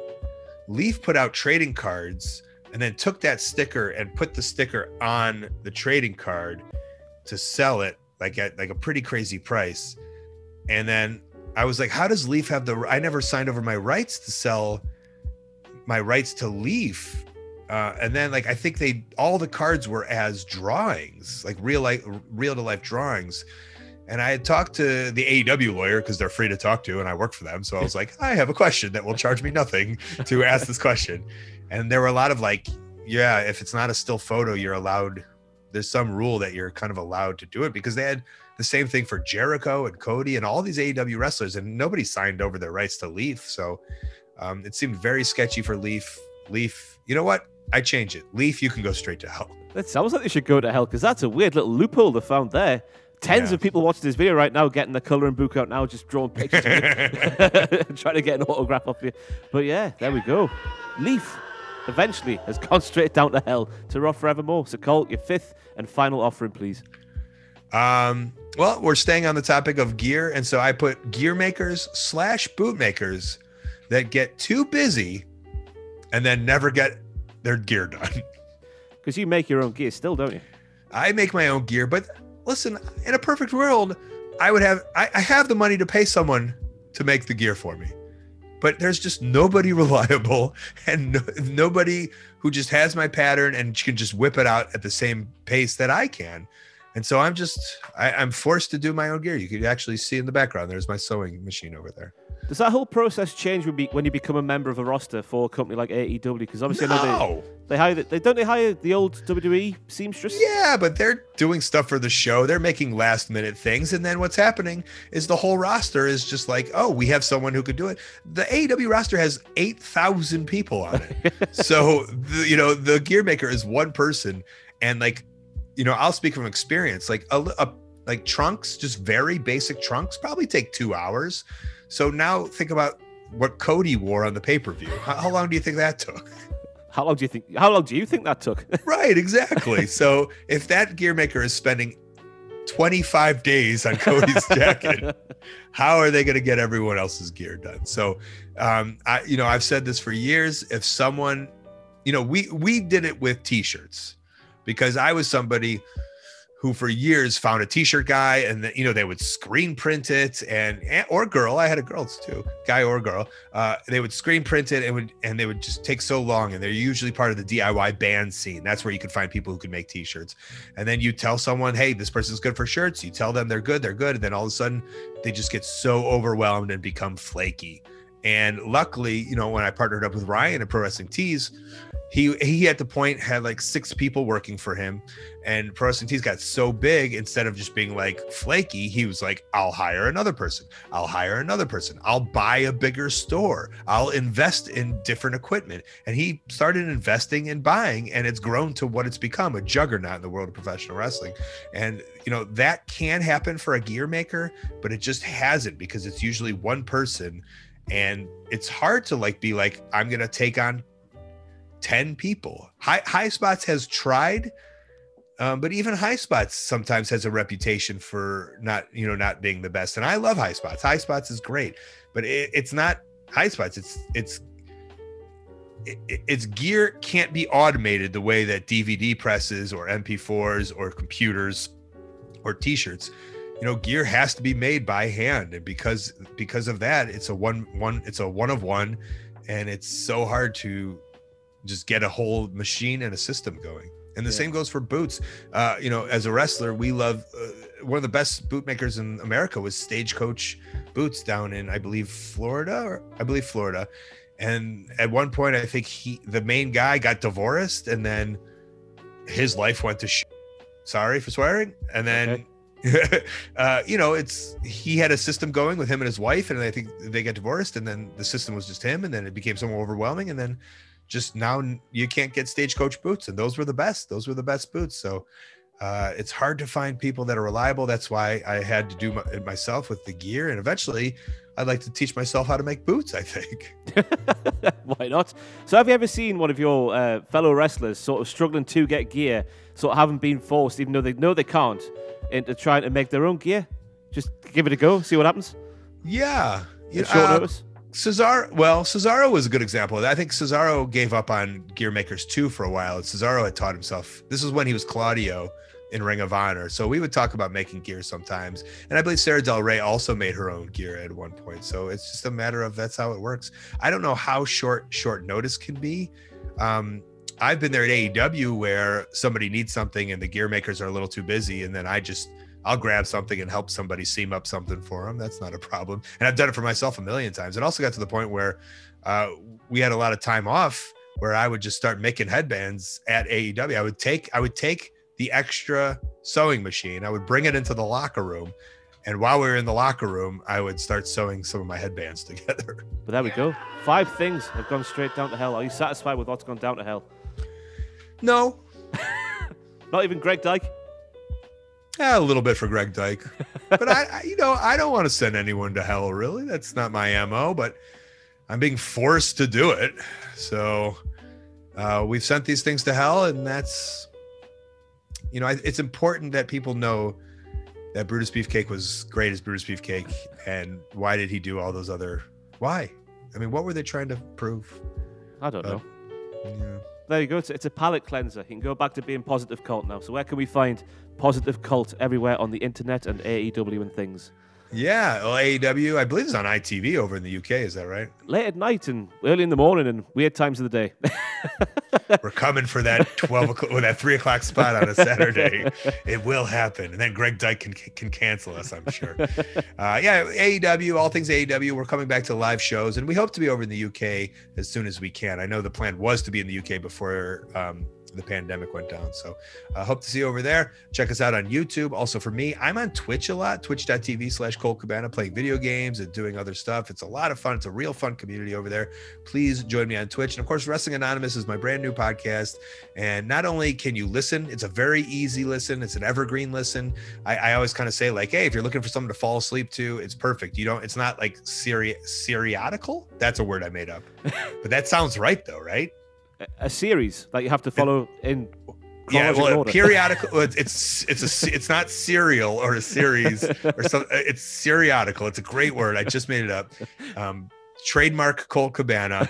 Leaf put out trading cards and then took that sticker and put the sticker on the trading card to sell it like at like a pretty crazy price. And then I was like, how does Leaf have I never signed over my rights to sell my rights to Leaf. And then like, I think all the cards were as drawings, like real to life drawings. And I had talked to the AEW lawyer because they're free to talk to, and I work for them. So I was like, I have a question that will charge me nothing to ask this question. And there were a lot of like, yeah, if it's not a still photo, you're allowed, there's some rule that you're kind of allowed to do it, because they had the same thing for Jericho and Cody and all these AEW wrestlers, and nobody signed over their rights to Leaf. So it seemed very sketchy for Leaf. You know what? I change it. Leaf, you can go straight to hell. It sounds like they should go to hell, because that's a weird little loophole they found there. Tens of people watching this video right now, getting the colouring book out now, just drawing pictures, trying to get an autograph off you. But yeah, there we go. Leaf eventually has gone straight down to hell to Raw forevermore. So Colt, your 5th and final offering, please. Well, we're staying on the topic of gear, and so I put gear makers / boot makers that get too busy and then never get their gear done. Because you make your own gear still, don't you? I make my own gear, but listen, in a perfect world, I have the money to pay someone to make the gear for me. But there's just nobody reliable and nobody who just has my pattern and can just whip it out at the same pace that I can. And so I'm forced to do my own gear. You could actually see in the background, there's my sewing machine over there. Does that whole process change when you become a member of a roster for a company like AEW? Because obviously I know they hire the old WWE seamstress. Yeah, but they're doing stuff for the show. They're making last minute things, and then what's happening is the whole roster is just like, oh, we have someone who could do it. The AEW roster has 8,000 people on it, so the gear maker is one person, and like, I'll speak from experience. Like like trunks, just very basic trunks, probably take 2 hours. So now think about what Cody wore on the pay-per-view. How long do you think that took? How long do you think that took? Right, exactly. So if that gear maker is spending 25 days on Cody's jacket, how are they going to get everyone else's gear done? So, I've said this for years. If someone, we did it with t-shirts, because I was somebody who for years found a t-shirt guy, and they would screen print it, or girl. I had a girl too, guy or girl. They would screen print it and they would just take so long. And they're usually part of the DIY band scene. That's where you could find people who could make t-shirts. And then you tell someone, hey, this person's good for shirts. You tell them they're good. And then all of a sudden they just get so overwhelmed and become flaky. And luckily, when I partnered up with Ryan at Pro Wrestling Tees, he at the point had like 6 people working for him, and Pro Wrestling Tees got so big, instead of just being like flaky, he was like, I'll hire another person. I'll buy a bigger store. I'll invest in different equipment. And he started investing and buying, and it's grown to what it's become, a juggernaut in the world of professional wrestling. And, that can happen for a gear maker, but it just hasn't, because it's usually one person. And it's hard to be like, I'm going to take on 10 people. High Spots has tried, but even High Spots sometimes has a reputation for not being the best. And I love High Spots. High Spots is great, but it's not High Spots. Its gear can't be automated the way that DVD presses or MP4s or computers or t-shirts. Gear has to be made by hand, and because of that, it's a one of one, and it's so hard to just get a whole machine and a system going. And the same goes for boots. As a wrestler, we love one of the best bootmakers in America was Stagecoach Boots down in, I believe, Florida. And at one point, I think the main guy got divorced, and then his life went to sorry for swearing. And then, okay. He had a system going with him and his wife, and I think they got divorced, and then the system was just him, and then it became somewhat overwhelming, and then just now you can't get Stagecoach boots, and those were the best boots. So it's hard to find people that are reliable. That's why I had to do it myself with the gear, and eventually I'd like to teach myself how to make boots, I think. Why not? So have you ever seen one of your fellow wrestlers sort of struggling to get gear, sort of having been forced, even though they know they can't, into trying to make their own gear? Just give it a go, see what happens. Yeah. Short notice. Cesaro was a good example of that. I think Cesaro gave up on gear makers too for a while, and Cesaro had taught himself. This is when he was Claudio in Ring of Honor. So we would talk about making gear sometimes. And I believe Sarah Del Rey also made her own gear at one point. So it's just a matter of that's how it works. I don't know how short notice can be. I've been there at AEW where somebody needs something and the gear makers are a little too busy, and then I'll grab something and help somebody seam up something for them. That's not a problem. And I've done it for myself a million times. It also got to the point where we had a lot of time off where I would just start making headbands at AEW. I would take the extra sewing machine. I would bring it into the locker room. And while we were in the locker room, I would start sewing some of my headbands together. But there we go. 5 things have gone straight down to hell. Are you satisfied with what's gone down to hell? No. Not even Greg Dyke? Yeah, a little bit for Greg Dyke. But I don't want to send anyone to hell, really. That's not my MO, but I'm being forced to do it. So we've sent these things to hell, and that's, it's important that people know that Brutus Beefcake was great as Brutus Beefcake, and why did he do all those other, why? I mean, what were they trying to prove? I don't know. Yeah. There you go. It's a palate cleanser. You can go back to being Positive Cult now. So where can we find Positive Cult? Everywhere on the internet and AEW and things. Yeah, well, AEW, I believe, is on ITV over in the UK. Is that right? Late at night and early in the morning and weird times of the day. We're coming for that 12 o'clock or that 3 o'clock spot on a Saturday. It will happen. And then Greg Dyke can cancel us, I'm sure. AEW, all things AEW. We're coming back to live shows, and we hope to be over in the UK as soon as we can. I know the plan was to be in the UK before the pandemic went down. So I hope to see you over there. Check us out on YouTube. Also for me, I'm on Twitch a lot, twitch.tv/Colt Cabana, playing video games and doing other stuff. It's a lot of fun. It's a real fun community over there. Please join me on Twitch. And of course, Wrestling Anonymous is my brand new podcast. And not only can you listen, it's a very easy listen. It's an evergreen listen. I always kind of say like, hey, if you're looking for something to fall asleep to, it's perfect. It's not like seriatical. That's a word I made up, but that sounds right though, right? a series that you have to follow in Yeah, chronological well, order. periodical. It's not serial or a series or something. It's seriodical. It's a great word. I just made it up. Trademark Colt Cabana,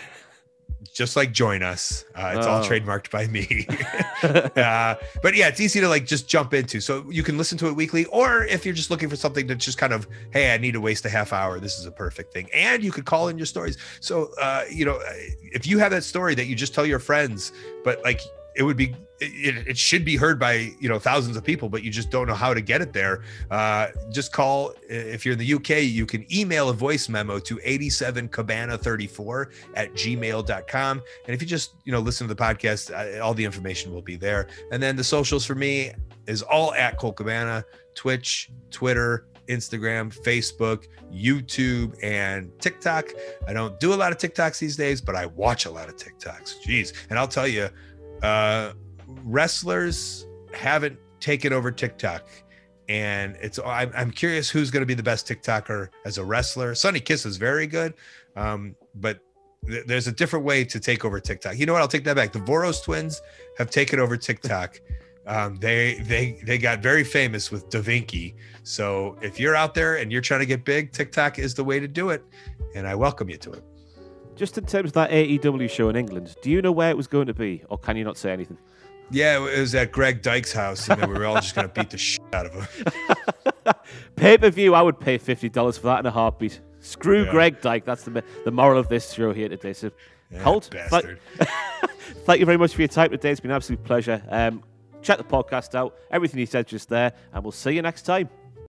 just like Join Us. It's all trademarked by me. But yeah, it's easy to like just jump into. So you can listen to it weekly, or if you're just looking for something to just kind of, hey, I need to waste a half hour, this is a perfect thing. And you could call in your stories. So if you have that story that you just tell your friends, but like it should be heard by thousands of people, but you just don't know how to get it there, just call. If you're in the UK, you can email a voice memo to 87cabana34@gmail.com, and if you just listen to the podcast, all the information will be there. And then the socials for me is all at Colt Cabana: Twitch, Twitter, Instagram, Facebook, YouTube, and TikTok. I don't do a lot of TikToks these days, but I watch a lot of TikToks. Jeez. And I'll tell you, wrestlers haven't taken over TikTok, and I'm curious who's going to be the best TikToker as a wrestler. Sonny Kiss is very good, but there's a different way to take over TikTok. You know what? I'll take that back. The Voros twins have taken over TikTok. They got very famous with Da Vinci. So if you're out there and you're trying to get big, TikTok is the way to do it, and I welcome you to it. Just in terms of that AEW show in England, do you know where it was going to be, or can you not say anything? Yeah, it was at Greg Dyke's house, and then we were all just going to beat the shit out of him. Pay-per-view, I would pay $50 for that in a heartbeat. Screw Greg Dyke. That's the moral of this show here today. So, Colt, bastard. Thank you very much for your time today. It's been an absolute pleasure. Check the podcast out. Everything he said just there, and we'll see you next time.